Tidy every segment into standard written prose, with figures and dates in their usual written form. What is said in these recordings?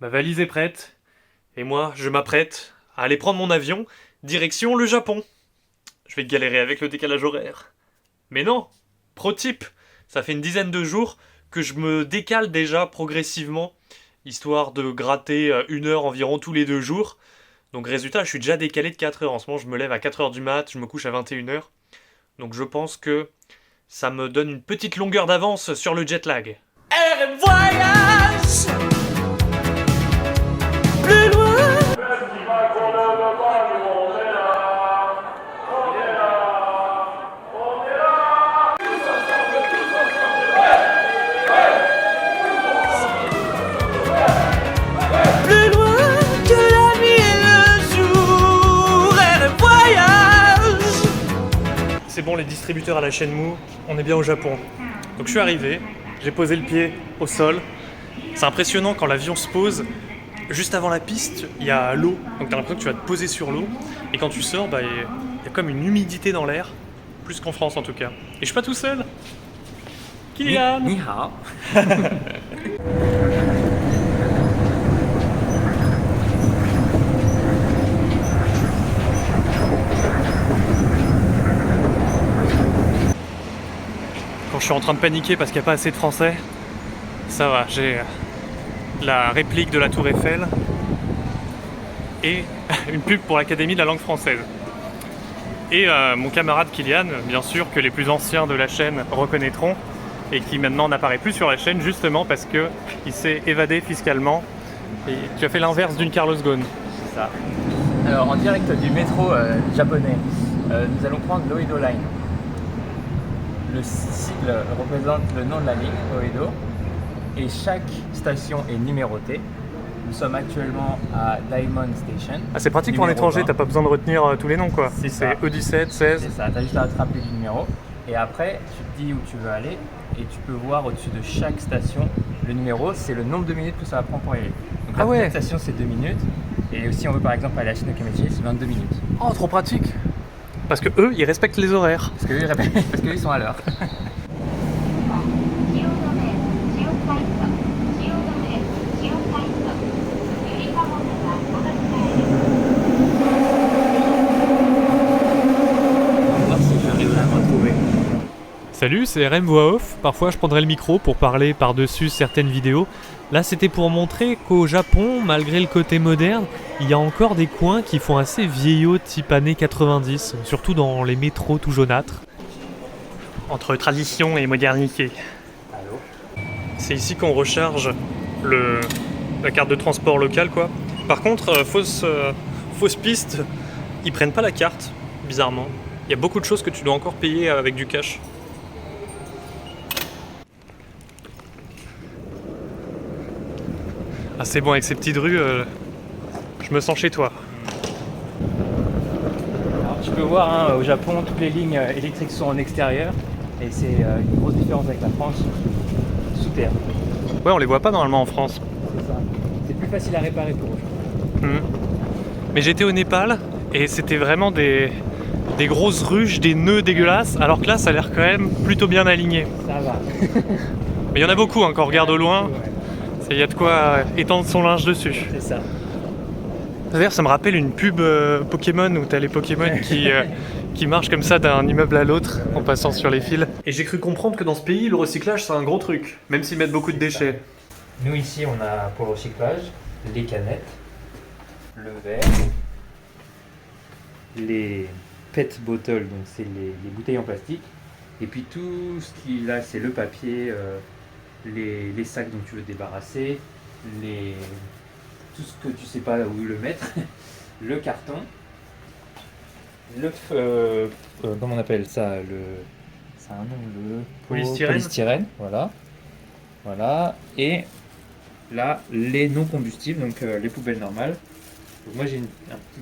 Ma valise est prête, et moi, je m'apprête à aller prendre mon avion, direction le Japon. Je vais galérer avec le décalage horaire. Mais non, pro tip, ça fait une dizaine de jours que je me décale déjà progressivement, histoire de gratter 1 heure environ tous les 2 jours. Donc résultat, je suis déjà décalé de 4 heures. En ce moment, je me lève à 4 heures du mat, je me couche à 21 heures. Donc je pense que ça me donne une petite longueur d'avance sur le jet lag. Elle voyage plus loin. Plus loin que la nuit et le jour. Elle voyage. C'est bon, les distributeurs à la chaîne Mou, on est bien au Japon. Donc je suis arrivé, j'ai posé le pied au sol. C'est impressionnant quand l'avion se pose. Juste avant la piste, il y a l'eau, donc t'as l'impression que tu vas te poser sur l'eau. Et quand tu sors, il y a comme une humidité dans l'air, plus qu'en France en tout cas. Et je suis pas tout seul. Kylian. Ni hao. Quand je suis en train de paniquer parce qu'il n'y a pas assez de français, ça va, j'ai la réplique de la Tour Eiffel et une pub pour l'Académie de la langue française. Et mon camarade Kylian, bien sûr, que les plus anciens de la chaîne reconnaîtront, et qui maintenant n'apparaît plus sur la chaîne justement parce qu'il s'est évadé fiscalement. Et tu as fait l'inverse d'une Carlos Ghosn. C'est ça. Alors en direct du métro japonais, nous allons prendre l'Oedo Line. Le sigle représente le nom de la ligne, Oedo, et chaque station est numérotée. Nous sommes actuellement à Diamond Station. Ah, c'est pratique pour un numéro étranger, 20. t'as pas besoin de retenir tous les noms quoi. C'est ça. E17, 16. C'est ça, t'as juste à rattraper du numéro. Et après, tu te dis où tu veux aller et tu peux voir au-dessus de chaque station le numéro, c'est le nombre de minutes que ça va prendre pour y aller. Donc la Ah ouais. première station c'est 2 minutes. Et si on veut par exemple aller à Shinokamachi, c'est 22 minutes. Oh, trop pratique. Parce que eux, ils respectent les horaires. Parce qu'eux ils sont à l'heure. On va voir si j'arrive à me retrouver. Salut, c'est RM Voix Off. Parfois, je prendrai le micro pour parler par-dessus certaines vidéos. Là, c'était pour montrer qu'au Japon, malgré le côté moderne, il y a encore des coins qui font assez vieillot type années 90, surtout dans les métros tout jaunâtres. Entre tradition et modernité. Allô? C'est ici qu'on recharge la carte de transport local, quoi. Par contre, fausse piste, ils prennent pas la carte, bizarrement. Il y a beaucoup de choses que tu dois encore payer avec du cash. Ah, c'est bon, avec ces petites rues, je me sens chez toi. Alors tu peux voir, au Japon, toutes les lignes électriques sont en extérieur. Et c'est une grosse différence avec la France, sous terre. Ouais, on les voit pas normalement en France. C'est ça. C'est plus facile à réparer pour eux. Mais j'étais au Népal et c'était vraiment des grosses ruches, des nœuds dégueulasses, alors que là, ça a l'air quand même plutôt bien aligné. Ça va. Mais il y en a beaucoup, hein, quand on regarde au loin, Ouais, il y a de quoi étendre son linge dessus. c'est ça. D'ailleurs, ça me rappelle une pub Pokémon où t'as les Pokémon qui marchent comme ça d'un immeuble à l'autre en passant sur les fils. Et j'ai cru comprendre que dans ce pays, le recyclage c'est un gros truc, même s'ils mettent beaucoup de déchets. Nous ici, on a pour le recyclage les canettes, le verre, les PET bottles, donc c'est les bouteilles en plastique, et puis tout ce qui là, c'est le papier, les sacs dont tu veux te débarrasser, tout ce que tu sais pas où le mettre, le carton, comment on appelle ça, ça a un nom, le polystyrène, voilà, et là les non combustibles, donc les poubelles normales. Donc moi j'ai un petit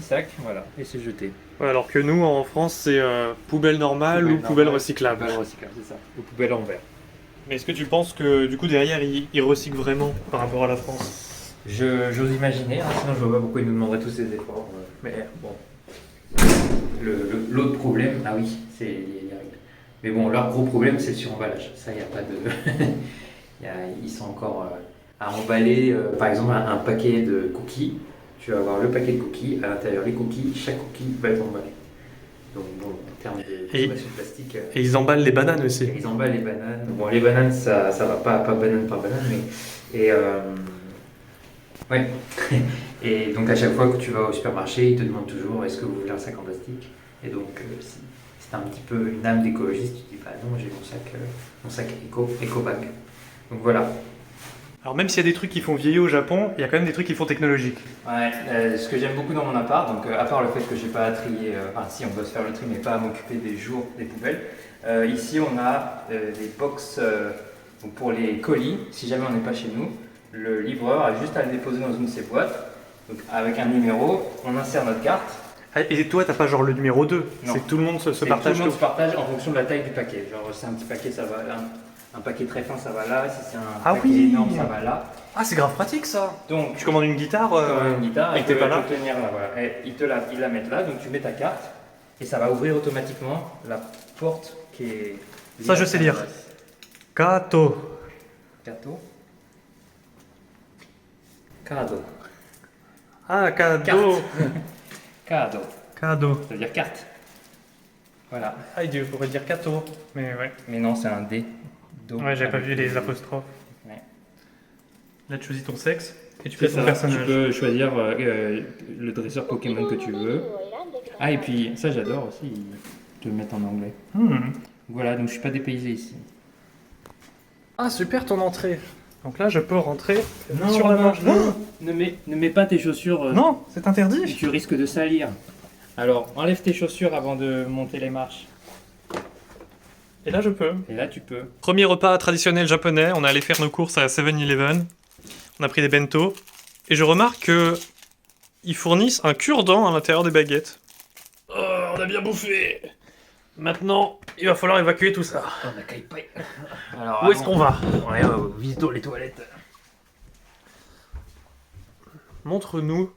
sac, voilà, et c'est jeté. Ouais, alors que nous en France c'est poubelle normale ou poubelle recyclable. Poubelle recyclable, c'est ça, ou poubelle en verre. Mais est-ce que tu penses que du coup derrière ils recyclent vraiment par rapport à la France? J'ose imaginer, hein, sinon je vois pas pourquoi ils nous demanderaient tous ces efforts. Mais bon. L'autre problème, ah oui, c'est les règles. Mais bon, leur gros problème, c'est le suremballage. Ça, il n'y a pas de. Ils sont encore à emballer, par exemple, un paquet de cookies. Tu vas avoir le paquet de cookies, à l'intérieur les cookies, chaque cookie va être emballé. Donc bon, en termes de consommation de plastique... Et ils emballent les bananes aussi. Ils emballent les bananes. Bon, les bananes, ça va pas banane par banane, mais... Et, ouais. Et donc à chaque fois que tu vas au supermarché, ils te demandent toujours est-ce que vous voulez un sac en plastique. Et donc si c'est un petit peu une âme d'écologiste, tu dis bah non, j'ai mon sac éco-bag. Donc voilà. Alors même s'il y a des trucs qui font vieillir au Japon, il y a quand même des trucs qui font technologique. Ouais, ce que j'aime beaucoup dans mon appart, donc à part le fait que j'ai pas à trier, enfin si on doit se faire le tri, mais pas à m'occuper des jours des poubelles. Ici on a des box donc pour les colis, si jamais on n'est pas chez nous, le livreur a juste à le déposer dans une de ses boîtes, donc avec un numéro, on insère notre carte. Ah, et toi, t'as pas genre le numéro 2, Non. c'est que tout le monde se partage. Tout le monde se partage en fonction de la taille du paquet. Genre si c'est un petit paquet, ça va là. Un paquet très fin, ça va là. Si c'est un paquet énorme, ça va là. Ah, c'est grave pratique ça. Donc, Tu commandes une guitare, et et que t'es pas là. tenir là, voilà. Et ils la mettent là, donc tu mets ta carte et ça va ouvrir automatiquement la porte qui est. Ça, je sais lire. Kato. Kato. Kado. Ah, cadeau. Kado. Cadeau. Ça veut dire carte. Voilà. Ah, il pourrait dire kato. Mais ouais. Mais non, c'est un D. Do. Ouais, j'avais pas vu les apostrophes. Ouais. Là, tu choisis ton sexe et tu C'est fais ton ça. personnage. Tu peux choisir le dresseur Pokémon que tu veux. Ah, et puis ça, j'adore aussi, te le mettre en anglais. Voilà, donc je suis pas dépaysé ici. Ah, super ton entrée. Donc là, je peux rentrer sur la marche. Ne mets pas tes chaussures. Non, c'est interdit. Tu risques de salir. Alors, enlève tes chaussures avant de monter les marches. Et là, je peux. Et là, tu peux. Premier repas traditionnel japonais, on est allé faire nos courses à 7-Eleven. On a pris des bento. Et je remarque que ils fournissent un cure-dent à l'intérieur des baguettes. Oh, on a bien bouffé. Maintenant, il va falloir évacuer tout ça. On a kaipai. Alors, Où est-ce qu'on va? Ouais, visitons les toilettes. Montre-nous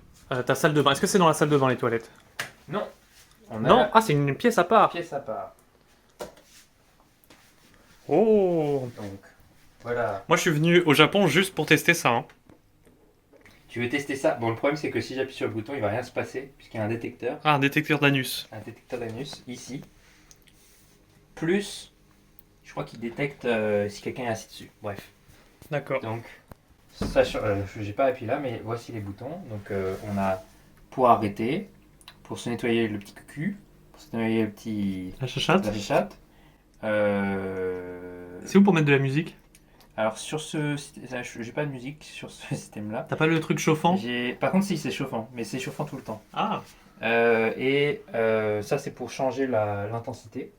ta salle de bain. Est-ce que c'est dans la salle de bain les toilettes? Non. On a Non. la Ah, c'est une pièce à part. pièce à part. Oh. Donc, voilà. Moi, je suis venu au Japon juste pour tester ça. Hein. Tu veux tester ça? Bon, le problème, c'est que si j'appuie sur le bouton, il va rien se passer, puisqu'il y a un détecteur. Ah, un détecteur d'anus. Un détecteur d'anus, ici. Plus, je crois qu'il détecte si quelqu'un est assis dessus. Bref. D'accord. Donc, ça, j'ai pas appuyé là, mais voici les boutons. Donc, on a pour arrêter, pour se nettoyer le petit cul, pour se nettoyer le petit... La chachate. la chatte. C'est où pour mettre de la musique? Alors, sur ce... J'ai pas de musique sur ce système-là. T'as pas le truc chauffant? Par contre, si, c'est chauffant, mais c'est chauffant tout le temps. Ah. Ça, c'est pour changer l'intensité.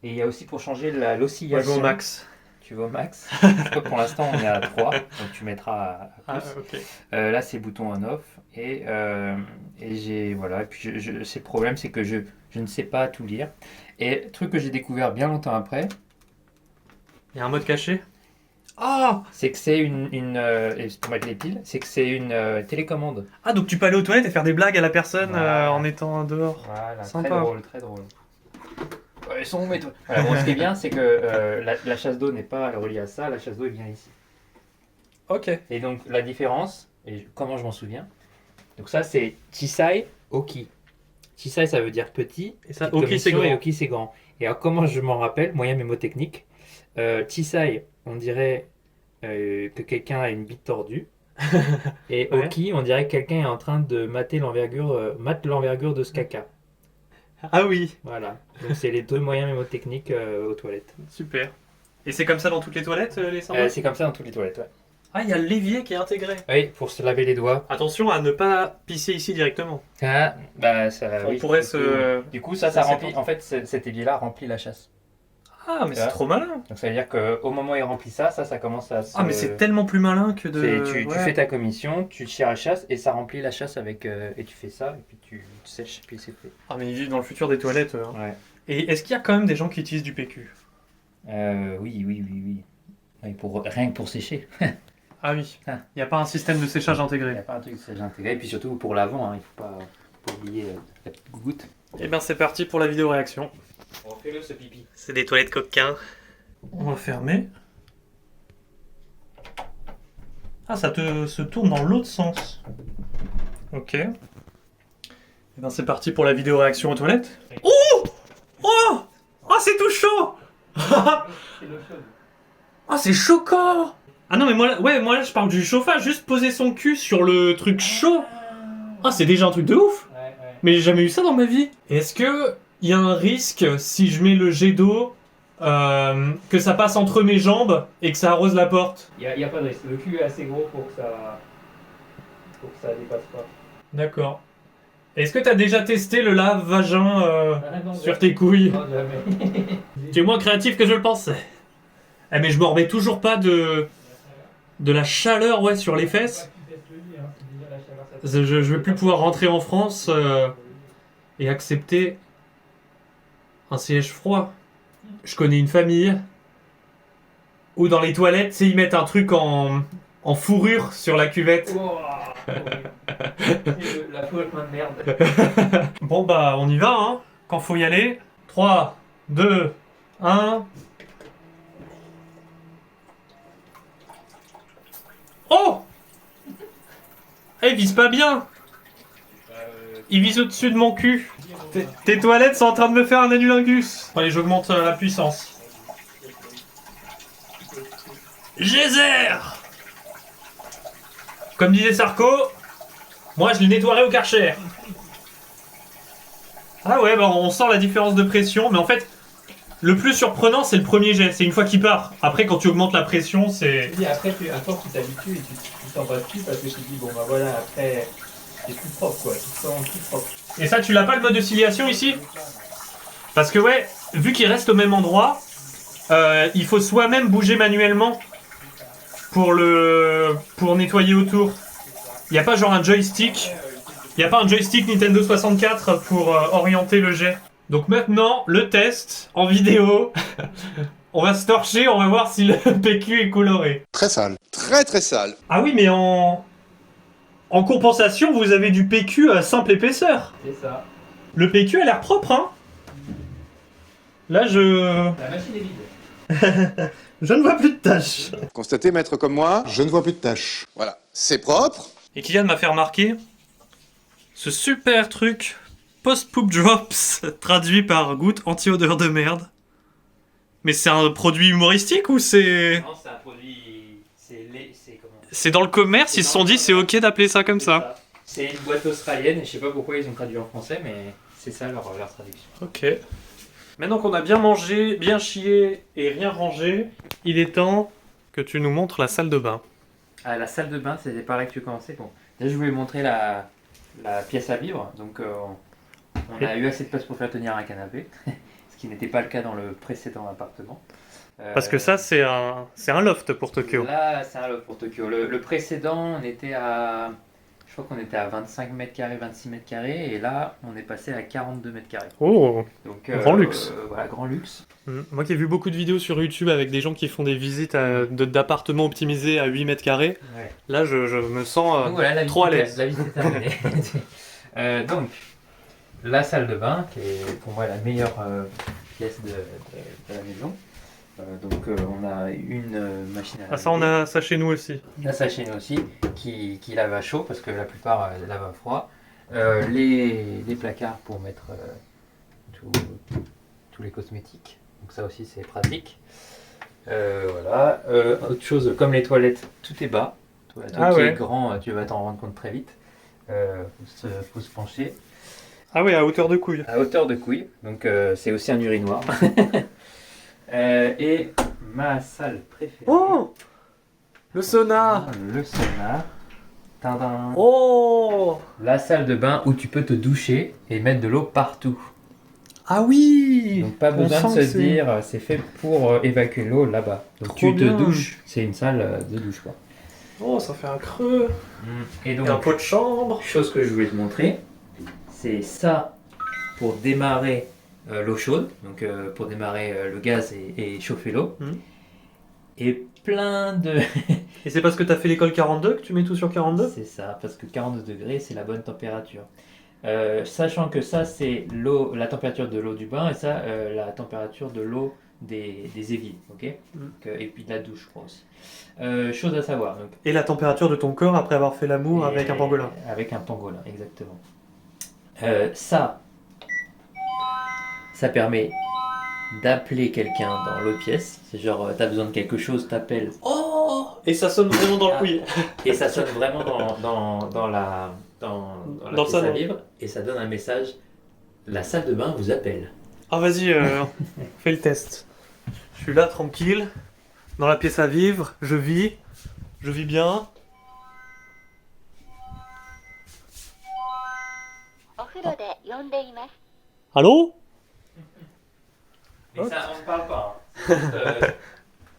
Et il y a aussi pour changer Moi, je l'oscillation. vais au max. Tu vas au max. Je crois que pour l'instant, on est à 3, donc tu mettras à plus. ok. Là, c'est bouton on-off. Et j'ai. Voilà. Et puis, c'est le problème, c'est que je ne sais pas tout lire. Et truc que j'ai découvert bien longtemps après, Il y a un mode caché? Ah. c'est que c'est et c'est pour mettre les piles, c'est que c'est une télécommande. Ah, donc tu peux aller aux toilettes et faire des blagues à la personne Voilà. en étant dehors. Voilà, Sympa. très drôle, très drôle. Ils sont où mes toilettes? Voilà, bon, ce qui est bien, c'est que la chasse d'eau n'est pas reliée à ça, la chasse d'eau est bien ici. Ok. Et donc la différence, et comment je m'en souviens, donc ça c'est Chisai Oki. Chisai ça veut dire petit, Et ça, petite ok, c'est commission, grand. et Oki c'est grand. Et alors comment je m'en rappelle, moyen mémotechnique, Chisai on dirait que quelqu'un a une bite tordue, et Ouais. Oki on dirait que quelqu'un est en train de mater l'envergure de ce caca. Ah oui. Voilà, donc c'est les deux moyens mémotechniques aux toilettes. Super. Et c'est comme ça dans toutes les toilettes, les symboles? C'est comme ça dans toutes les toilettes, ouais. Ah, il y a l'évier qui est intégré. Oui, pour se laver les doigts. Attention à ne pas pisser ici directement. Ah, bah ça. On pourrait se... Du coup, ça Ça, c'est remplit. En fait, cet évier-là remplit la chasse. Ah, mais c'est trop malin. Donc ça veut dire qu'au moment où il remplit ça commence à se. Ah, mais c'est tellement plus malin que de... Tu Ouais. fais ta commission, tu tires la chasse et ça remplit la chasse avec. Et tu fais ça, et puis tu sèches, et puis c'est fait. Ah, mais ils vivent dans le futur des toilettes. Hein. Ouais. Et est-ce qu'il y a quand même des gens qui utilisent du PQ? Oui. Oui, rien que pour sécher. Ah oui. Il Ah. n'y a pas un système de séchage Il n'y intégré. a pas un truc de séchage intégré. Et puis surtout pour l'avant, hein, il ne faut pas oublier la petite gougoute. Eh bien, c'est parti pour la vidéo réaction. On fait-le ce pipi. C'est des toilettes coquins. On va fermer. Ah, ça se tourne dans l'autre sens. Ok. Et ben c'est parti pour la vidéo réaction aux toilettes. Oh! Oh! Oh, c'est tout chaud! Ah, c'est choquant! Ah non, mais moi là, je parle du chauffage. Juste poser son cul sur le truc chaud. Ah, c'est déjà un truc de ouf! Mais j'ai jamais eu ça dans ma vie. Est-ce que il y a un risque si je mets le jet d'eau que ça passe entre mes jambes et que ça arrose la porte? Il y a pas de risque. Le cul est assez gros pour que ça dépasse pas. D'accord. Est-ce que t'as déjà testé le lave-vagin sur tes couilles? Non, jamais. Tu es moins créatif que je le pensais. Eh, mais je m'en remets toujours pas de la chaleur sur les fesses. Je vais plus pouvoir rentrer en France et accepter un siège froid. Je connais une famille où dans les toilettes, ils mettent un truc en fourrure sur la cuvette. La foule plein de merde. Bon bah on y va hein, quand faut y aller. 3, 2, 1. Oh! Il vise pas bien. Il vise au-dessus de mon cul. Tes toilettes sont en train de me faire un anulingus. Allez, j'augmente la puissance. Geyser! Comme disait Sarko, moi je les nettoierai au Karcher. Ah ouais, bah on sent la différence de pression, mais en fait, le plus surprenant c'est le premier jet, c'est une fois qu'il part. Après, quand tu augmentes la pression, c'est... Et après, à force, tu t'habitues et tu t'en passes plus parce que tu te dis, bon bah voilà, après, c'est plus propre quoi, tu te sens plus propre. Et ça, tu l'as pas le mode oscillation ici? Parce que ouais, vu qu'il reste au même endroit, il faut soi-même bouger manuellement pour nettoyer autour. Il n'y a pas genre un joystick. Il n'y a pas un joystick Nintendo 64 pour orienter le jet. Donc maintenant, le test en vidéo. On va se torcher, on va voir si le PQ est coloré. Très sale. Très très sale. Ah oui, mais en compensation, vous avez du PQ à simple épaisseur. C'est ça. Le PQ a l'air propre, hein. Là, La machine est vide. je ne vois plus de taches. Constatez, maître comme moi. Je ne vois plus de taches. Voilà. C'est propre. Et Kylian m'a fait remarquer ce super truc post-poop drops traduit par goutte anti-odeur de merde. Mais c'est un produit humoristique ou c'est... Non, c'est un produit. C'est comment? C'est dans le commerce, ils se sont dit c'est ok d'appeler ça comme ça. C'est une boîte australienne et je sais pas pourquoi ils ont traduit en français, mais c'est ça leur traduction. Ok. Maintenant qu'on a bien mangé, bien chié et rien rangé, il est temps que tu nous montres la salle de bain. Ah, la salle de bain, c'était pareil que tu commençais. Bon, déjà je voulais montrer la pièce à vivre. Donc on a eu assez de place pour faire tenir un canapé, ce qui n'était pas le cas dans le précédent appartement. Parce que ça c'est un loft pour Tokyo. Là, c'est un loft pour Tokyo. Le précédent, on était à... Je crois qu'on était à 25 mètres carrés, 26 mètres carrés, et là, on est passé à 42 mètres carrés. Oh, Donc, grand luxe. Voilà, grand luxe. Moi qui ai vu beaucoup de vidéos sur YouTube avec des gens qui font des visites d'appartements optimisés à 8 mètres carrés, Ouais. là je me sens Donc voilà, trop à l'aise. La visite est terminée. Donc, la salle de bain, qui est pour moi la meilleure pièce de la maison. Donc on a une machine à laver. Ah ça on a ça chez nous aussi. La sachet aussi, qui lave à chaud, parce que la plupart lavent à froid. Les placards pour mettre tous les cosmétiques. Donc ça aussi c'est pratique. Voilà. Autre chose, comme les toilettes, tout est bas. Tout qui est grand, tu vas t'en rendre compte très vite. Faut se pencher. Ah oui, à hauteur de couille. À hauteur de couille, donc c'est aussi un urinoir. Et ma salle préférée. Oh, le sauna. Le sauna. Tadam. Oh. La salle de bain où tu peux te doucher et mettre de l'eau partout. Ah oui. Donc pas besoin de se dire c'est fait pour évacuer l'eau là-bas. Donc Trop tu te bien. douches, c'est une salle de douche quoi. Oh, ça fait un creux. Et donc Et un pot de chambre. chose que je voulais te montrer, c'est ça pour démarrer l'eau chaude, donc pour démarrer le gaz et chauffer l'eau. Et plein de... Et c'est parce que t'as fait l'école 42 que tu mets tout sur 42? C'est ça, parce que 42 degrés, c'est la bonne température. Sachant que ça, c'est l'eau, la température de l'eau du bain, et ça, la température de l'eau des éviers, ok. Et puis de la douche, je crois aussi. Chose à savoir. Donc, Et la température de ton corps après avoir fait l'amour avec un pangolin. Avec un pangolin, exactement. Ça permet d'appeler quelqu'un dans l'autre pièce. C'est genre, t'as besoin de quelque chose, t'appelles. Oh! Et ça sonne vraiment dans le couille. Et ça sonne vraiment dans la pièce à vivre. Et ça donne un message. La salle de bain vous appelle. Ah vas-y, fais le test. Je suis là, tranquille, dans la pièce à vivre, je vis bien. Allô? Mais ça, on ne parle pas. Hein.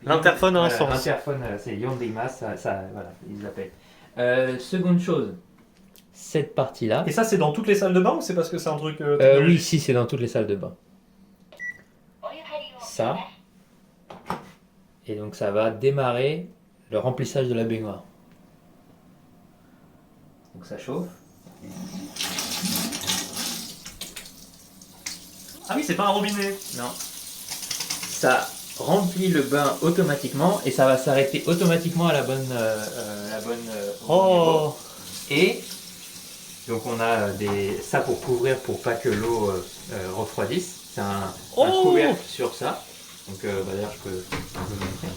L'interphone a un sens. L'interphone, c'est Yondeimas, voilà, ils appellent. Seconde chose, cette partie-là. Et ça, c'est dans toutes les salles de bain ou c'est parce que c'est un truc oui, si, c'est dans toutes les salles de bain. Ça. Et donc, ça va démarrer le remplissage de la baignoire. Donc, ça chauffe. Ah oui, c'est pas un robinet. Non. Ça remplit le bain automatiquement et ça va s'arrêter automatiquement à la bonne Oh. Et donc on a ça pour couvrir pour pas que l'eau refroidisse. C'est un couvercle sur ça. Donc d'ailleurs je peux vous montrer.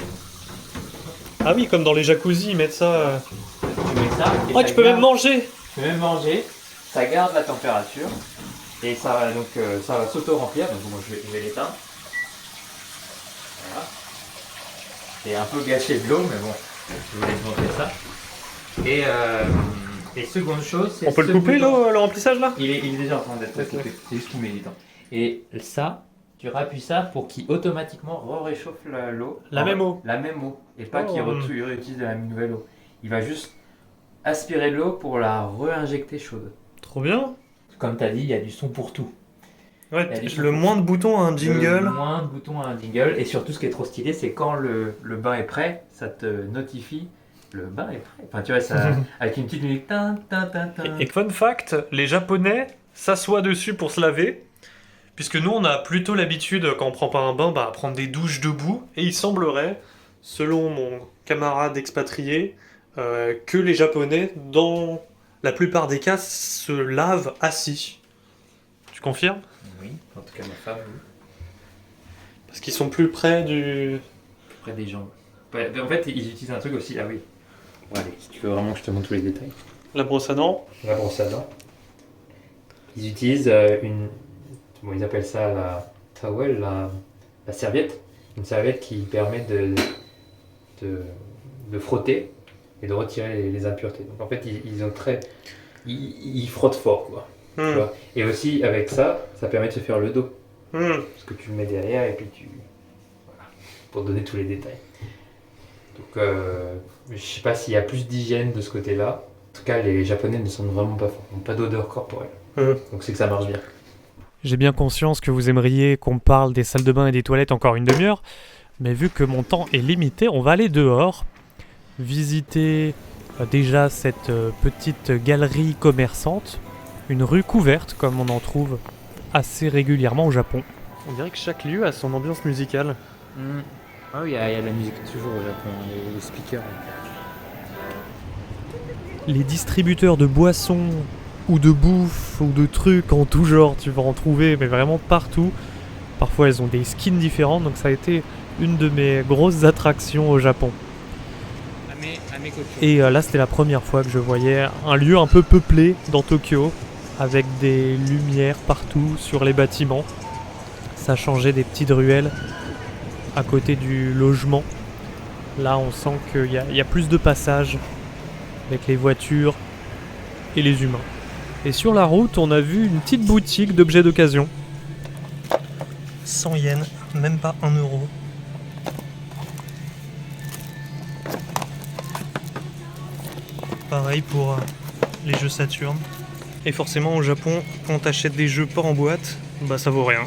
Ah oui, comme dans les jacuzzis, ils mettent ça. Tu mets ça. Et Oh, ça tu peux même garde- manger. Tu peux même manger. Ça garde la température et ça va donc ça va s'auto-remplir. Donc moi je vais l'éteindre. Voilà. Et un peu gâché de l'eau, mais bon, je voulais te montrer ça. Et seconde chose, c'est On peut le couper, le remplissage là? Il est déjà en train d'être Ok. coupé, c'est juste qu'il met du temps. Et ça, tu rappuies ça pour qu'il automatiquement réchauffe l'eau. La même eau. La même eau. Et pas Oh. qu'il réutilise de la nouvelle eau. Il va juste aspirer l'eau pour la réinjecter chaude. Trop bien. Comme tu as dit, il y a du son pour tout. Ouais, Il y a du le moins de boutons à un Le jingle. moins de boutons à un jingle. Et surtout, ce qui est trop stylé, c'est quand le bain est prêt, ça te notifie. Le bain est prêt. Enfin, tu vois, ça, avec une petite musique. Tin, tin, tin, tin. Et fun fact, les Japonais s'assoient dessus pour se laver. Puisque nous, on a plutôt l'habitude, quand on prend pas un bain, à prendre des douches debout. Et il semblerait, selon mon camarade expatrié, que les Japonais, dans la plupart des cas, se lavent assis. Tu confirmes? Oui, en tout cas, ma femme, oui. Parce qu'ils sont plus près du... Près des jambes. Ouais, en fait, ils utilisent un truc aussi. Ah oui. Bon, allez, si tu veux vraiment que je te montre tous les détails. La brosse à dents. La brosse à dents. Ils utilisent bon, ils appellent ça la towel, la serviette. Une serviette qui permet de frotter et de retirer les impuretés. Donc en fait, ils frottent fort, quoi. Tu vois. Et aussi, avec ça, ça permet de se faire le dos. Parce que tu le mets derrière et puis voilà, pour donner tous les détails. Donc, je sais pas s'il y a plus d'hygiène de ce côté-là. En tout cas, les Japonais ne sentent vraiment pas fort. Ils n'ont pas d'odeur corporelle. Donc c'est que ça marche bien. J'ai bien conscience que vous aimeriez qu'on parle des salles de bain et des toilettes encore une demi-heure, mais vu que mon temps est limité, on va aller dehors, visiter déjà cette petite galerie commerçante, une rue couverte comme on en trouve assez régulièrement au Japon. On dirait que chaque lieu a son ambiance musicale. Ah oui, il y a la musique toujours au Japon, les speakers. Les distributeurs de boissons ou de bouffe ou de trucs en tout genre, tu vas en trouver mais vraiment partout. Parfois elles ont des skins différentes, donc ça a été une de mes grosses attractions au Japon. Et là c'était la première fois que je voyais un lieu un peu peuplé dans Tokyo, avec des lumières partout sur les bâtiments. Ça changeait des petites ruelles à côté du logement. Là on sent qu'il y a plus de passages avec les voitures et les humains. Et sur la route, on a vu une petite boutique d'objets d'occasion. 100 yens, même pas 1 euro. Pareil pour les jeux Saturn. Et forcément, au Japon, quand t'achètes des jeux pas en boîte, bah ça vaut rien.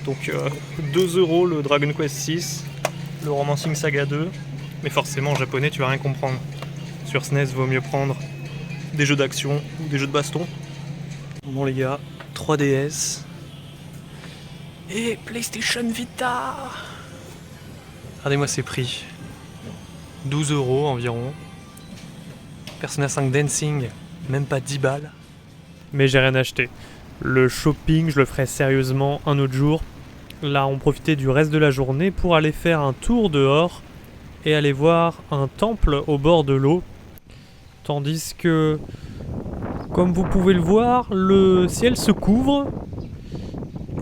Donc 2 euros le Dragon Quest 6, le Romancing Saga 2. Mais forcément, en japonais, tu vas rien comprendre. Sur SNES, vaut mieux prendre des jeux d'action ou des jeux de baston. Bon les gars, 3DS. et PlayStation Vita. Regardez-moi ces prix. 12 € environ. Persona 5 Dancing, même pas 10 balles. Mais j'ai rien acheté. Le shopping, je le ferai sérieusement un autre jour. Là, on profitait du reste de la journée pour aller faire un tour dehors et aller voir un temple au bord de l'eau. Tandis que, comme vous pouvez le voir, le ciel se couvre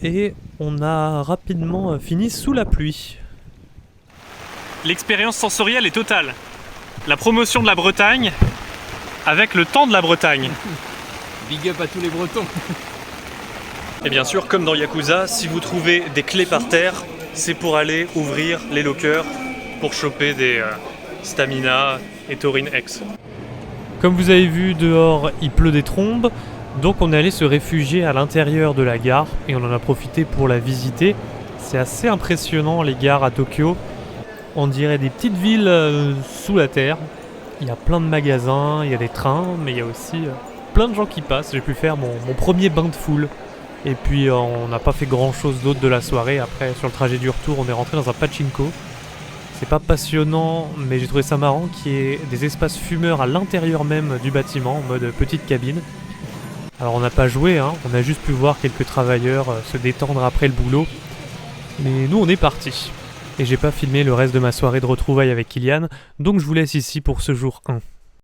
et on a rapidement fini sous la pluie. L'expérience sensorielle est totale. La promotion de la Bretagne avec le temps de la Bretagne. Big up à tous les Bretons. Et bien sûr, comme dans Yakuza, si vous trouvez des clés par terre, c'est pour aller ouvrir les lockers pour choper des Stamina et Taurine X. Comme vous avez vu, dehors, il pleut des trombes, donc on est allé se réfugier à l'intérieur de la gare et on en a profité pour la visiter. C'est assez impressionnant, les gares à Tokyo. On dirait des petites villes sous la terre. Il y a plein de magasins, il y a des trains, mais il y a aussi plein de gens qui passent. J'ai pu faire mon premier bain de foule. Et puis on n'a pas fait grand chose d'autre de la soirée. Après, sur le trajet du retour, on est rentré dans un pachinko. C'est pas passionnant, mais j'ai trouvé ça marrant qu'il y ait des espaces fumeurs à l'intérieur même du bâtiment, en mode petite cabine. Alors on n'a pas joué, hein, on a juste pu voir quelques travailleurs se détendre après le boulot. Mais nous on est partis. Et j'ai pas filmé le reste de ma soirée de retrouvailles avec Kylian, donc je vous laisse ici pour ce jour 1.